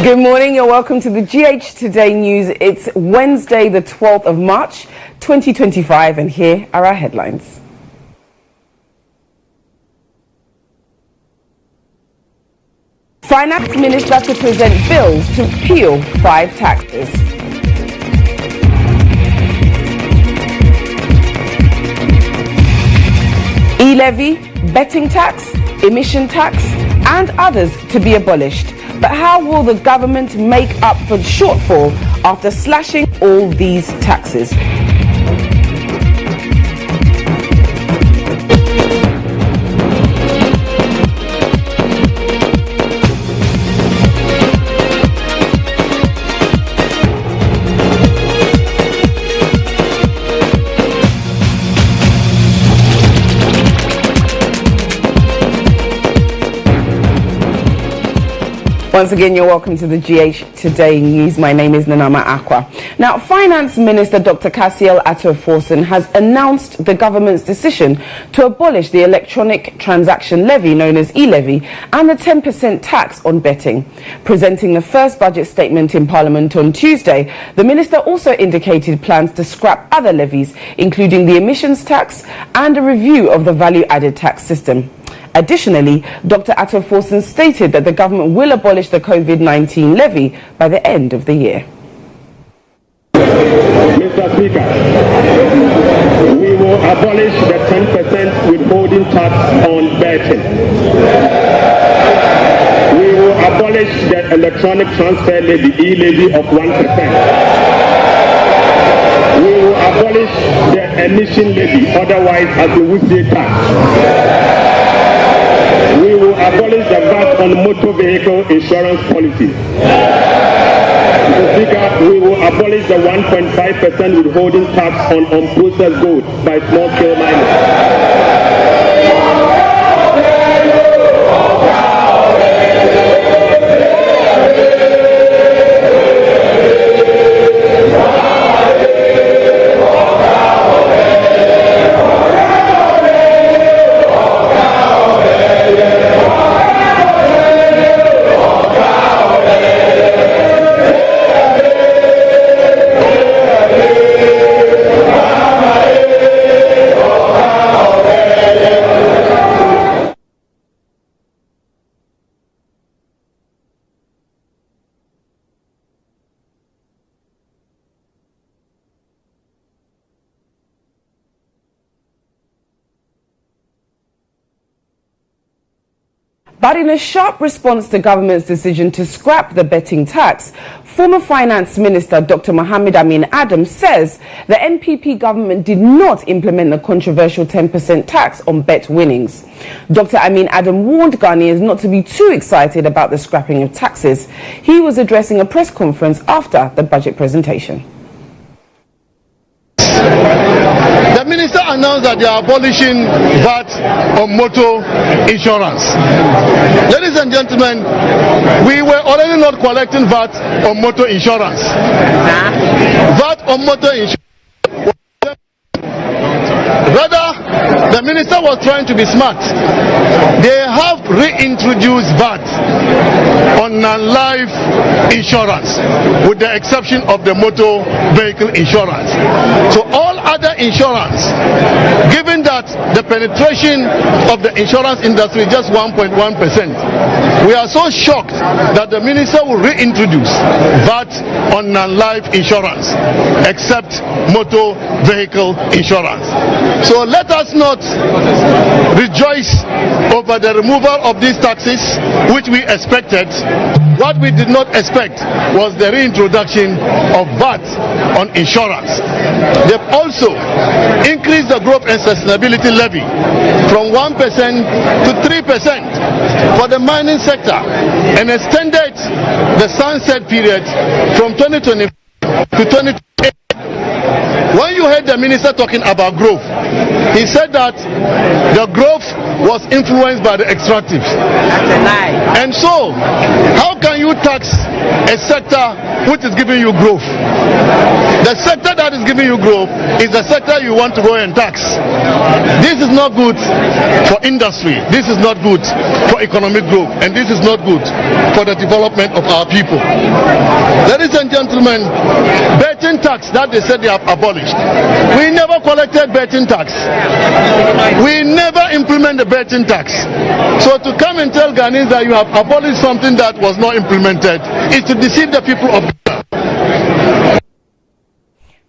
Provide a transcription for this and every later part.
Good morning, you're welcome to the GH Today News. It's Wednesday, the 12th of March, 2025, and here are our headlines. Finance Minister to present bills to repeal 5 taxes. E-levy, betting tax, emission tax, and others to be abolished. But how will the government make up for the shortfall after slashing all these taxes? Once again, you're welcome to the GH Today News. My name is Acquah. Now, Finance Minister Dr. Acquah has announced the government's decision to abolish the electronic transaction levy, known as e-levy, and the 10% tax on betting. Presenting the first budget statement in Parliament on Tuesday, the minister also indicated plans to scrap other levies, including the emissions tax and a review of the value-added tax system. Additionally, Dr. Acquah stated that the government will abolish the COVID-19 levy by the end of the year. Mr. Speaker, we will abolish the 10% withholding tax on betting. We will abolish the electronic transfer levy, e-levy of 1%. We will abolish the emission levy, otherwise as the Woodley tax. We will abolish the VAT on motor vehicle insurance policy. Mr. Speaker, we will abolish the 1.5% withholding tax on unprocessed gold by small-scale miners. But in a sharp response to government's decision to scrap the betting tax, former Finance Minister Dr. Mohammed Amin Adam says the NPP government did not implement the controversial 10% tax on bet winnings. Dr. Amin Adam warned Ghanaians not to be too excited about the scrapping of taxes. He was addressing a press conference after the budget presentation. The minister announced that they are abolishing VAT on motor insurance. Ladies and gentlemen, we were already not collecting VAT on motor insurance. VAT on motor insurance. Rather, the minister was trying to be smart. They have reintroduced VAT on non-life insurance, with the exception of the motor vehicle insurance. So all other insurance, given that the penetration of the insurance industry is just 1.1%, we are so shocked that the minister will reintroduce VAT on non-life insurance, except motor vehicle insurance. So let us not rejoice over the removal of these taxes, which we expected. What we did not expect was the reintroduction of VAT on insurance. They've also increased the growth and sustainability levy from 1% to 3% for the mining sector, and extended the sunset period from 2020 to 2028. when you heard the minister talking about growth, he said that the growth was influenced by the extractives. That's a lie. And so, how can you tax a sector which is giving you growth? The sector that is giving you growth is the sector you want to go and tax. This is not good for industry. This is not good for economic growth. And this is not good for the development of our people. Ladies and gentlemen, betting tax that they said they have abolished. We never collected betting tax. We never implement the betting tax. So to come and tell Ghanaians that you have abolished something that was not implemented is to deceive the people of Ghana.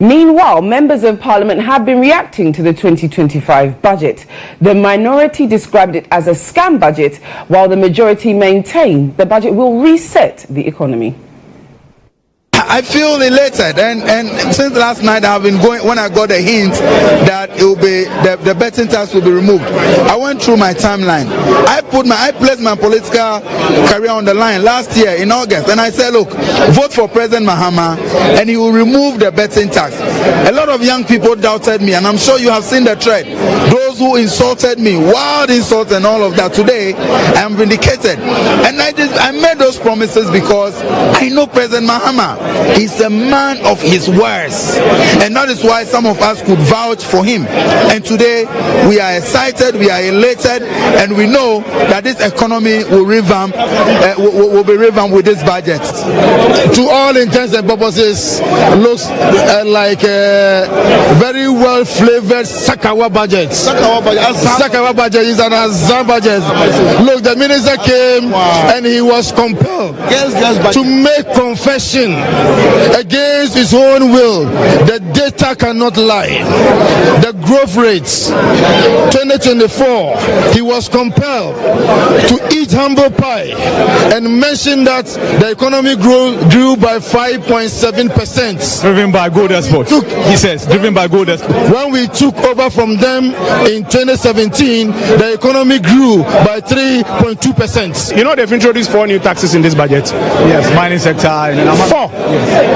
Meanwhile, members of parliament have been reacting to the 2025 budget. The minority described it as a scam budget, while the majority maintain the budget will reset the economy. I feel elated, and since last night I've been going, when I got a hint that it will be the betting tax will be removed, I went through my timeline. I placed my political career on the line last year in August, and I said, look, vote for President Mahama and he will remove the betting tax. A lot of young people doubted me, and I'm sure you have seen the thread. Those who insulted me, wild insults and all of that, today I am vindicated. And I made those promises because I know President Mahama. He's a man of his words, and that is why some of us could vouch for him. And today we are excited, we are elated, and we know that this economy will revamp, will be revamped with this budget. To all intents and purposes, looks like a very well flavored Sakawa budget. Sakawa budget is an Azam budget. Look, the minister came and he was compelled to make confession against his own will. The data cannot lie. The growth rates 2024, he was compelled to eat humble pie and mention that the economy grew by 5.7%. Driven by gold exports. He says, driven by gold exports. When we took over from them in 2017, the economy grew by 3.2%. You know they've introduced 4 new taxes in this budget. Yes, mining sector. And 4.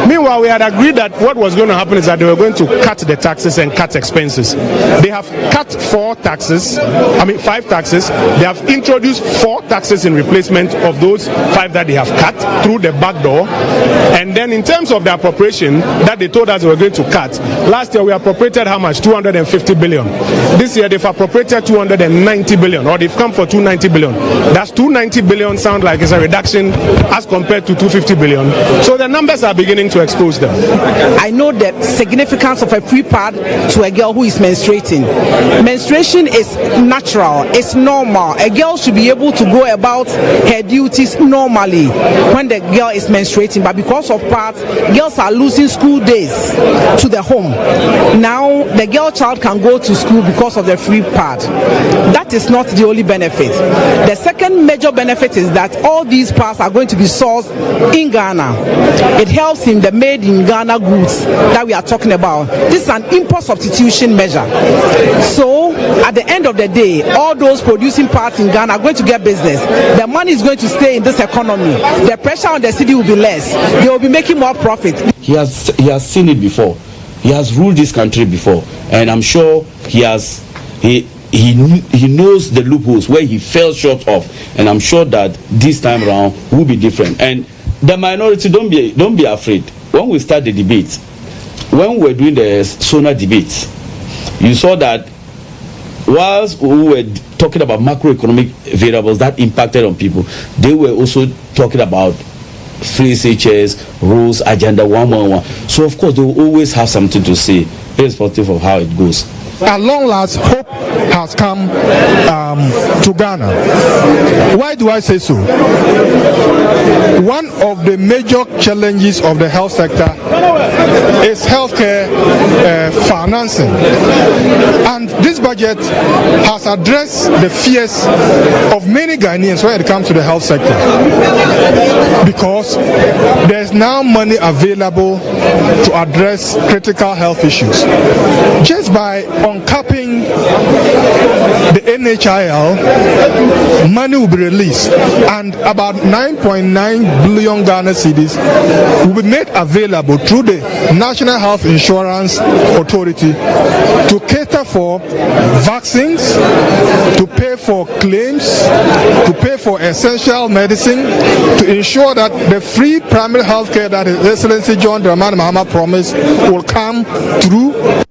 Meanwhile, we had agreed that what was going to happen is that they were going to cut the taxes and cut expenses. They have cut 5 taxes. They have introduced 4 taxes in replacement of those 5 that they have cut through the back door. And then in terms of the appropriation that they told us they were going to cut, last year we appropriated how much? 250 billion. This year they've appropriated 290 billion, or they've come for 290 billion. That's 290 billion sound like it's a reduction as compared to 250 billion. So the numbers are beginning to expose them. I know the significance of a pre-pad to a girl who is menstruating. Menstruation is natural, it's normal. A girl should be able to go about her duties normally when the girl is menstruating, but because of pads, girls are losing school days to the home. Now the girl child can go to school because of the free pad. That is not the only benefit. The second major benefit is that all these pads are going to be sourced in Ghana. It helps in the made in Ghana goods that we are talking about. This is an import substitution measure. So at the end of the day, all those producing parts in Ghana are going to get business. The money is going to stay in this economy. The pressure on the city will be less. They will be making more profit. He has seen it before. He has ruled this country before, and I'm sure he knows the loopholes where he fell short of, and I'm sure that this time around will be different. And the minority, don't be afraid. When we start the debate, when we were doing the SONA debates, you saw that whilst we were talking about macroeconomic variables that impacted on people, they were also talking about free SHS, rules, agenda 111. So of course they will always have something to say, irrespective of how it goes. At long last, hope has come to Ghana. Why do I say so? One of the major challenges of the health sector is healthcare financing. And this budget has addressed the fears of many Ghanaians when it comes to the health sector. Because there's now money available to address critical health issues. Just by uncapping the NHIL, money will be released, and about 9.9 billion Ghana cedis will be made available through the National Health Insurance Authority to cater for vaccines, to pay for claims, to pay for essential medicine, to ensure that the free primary health care that His Excellency John Dramani Mahama promised will come through.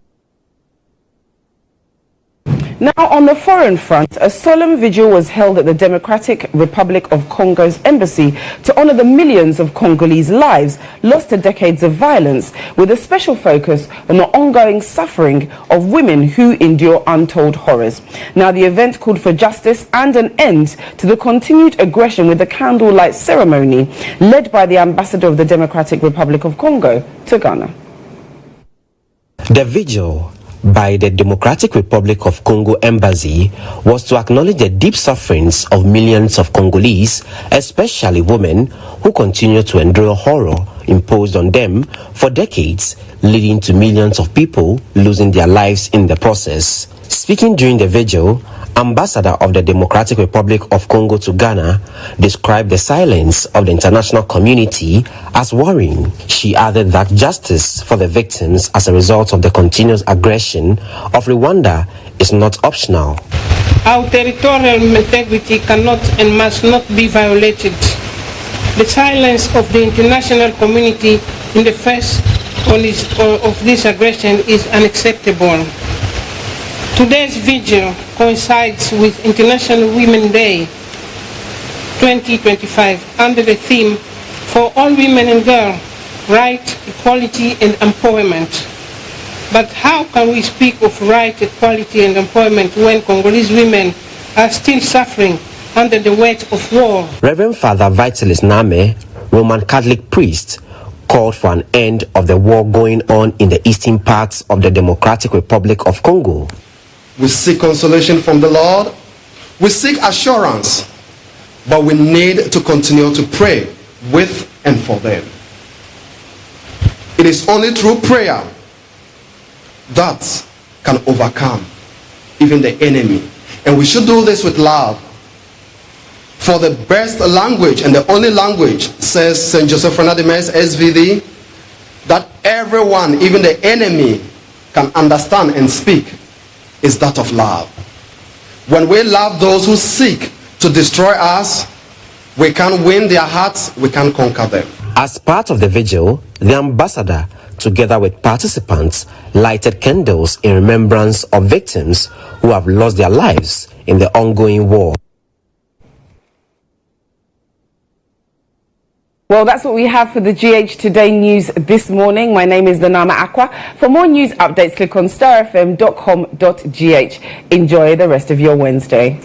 Now, on the foreign front, a solemn vigil was held at the Democratic Republic of Congo's embassy to honor the millions of Congolese lives lost to decades of violence, with a special focus on the ongoing suffering of women who endure untold horrors. Now, the event called for justice and an end to the continued aggression with a candlelight ceremony led by the ambassador of the Democratic Republic of Congo to Ghana. The vigil by the Democratic Republic of Congo Embassy was to acknowledge the deep sufferings of millions of Congolese, especially women, who continue to endure horror imposed on them for decades, leading to millions of people losing their lives in the process. Speaking during the vigil, Ambassador of the Democratic Republic of Congo to Ghana described the silence of the international community as worrying. She added that justice for the victims as a result of the continuous aggression of Rwanda is not optional. Our territorial integrity cannot and must not be violated. The silence of the international community in the face of this aggression is unacceptable. Today's vigil coincides with International Women's Day 2025 under the theme For All Women and Girls, Right, Equality and Empowerment. But how can we speak of right, equality and empowerment when Congolese women are still suffering under the weight of war? Reverend Father Vitalis Name, Roman Catholic priest, called for an end of the war going on in the eastern parts of the Democratic Republic of Congo. We seek consolation from the Lord. We seek assurance, but we need to continue to pray with and for them. It is only through prayer that can overcome even the enemy. And we should do this with love. For the best language and the only language, says St. Joseph Fernandez SVD, that everyone, even the enemy, can understand and speak is that of love. When we love those who seek to destroy us, we can win their hearts, we can conquer them. As part of the vigil, the ambassador, together with participants, lighted candles in remembrance of victims who have lost their lives in the ongoing war. Well, that's what we have for the GH Today news this morning. My name is Nanama Acquah. For more news updates, click on starfm.com.gh. Enjoy the rest of your Wednesday.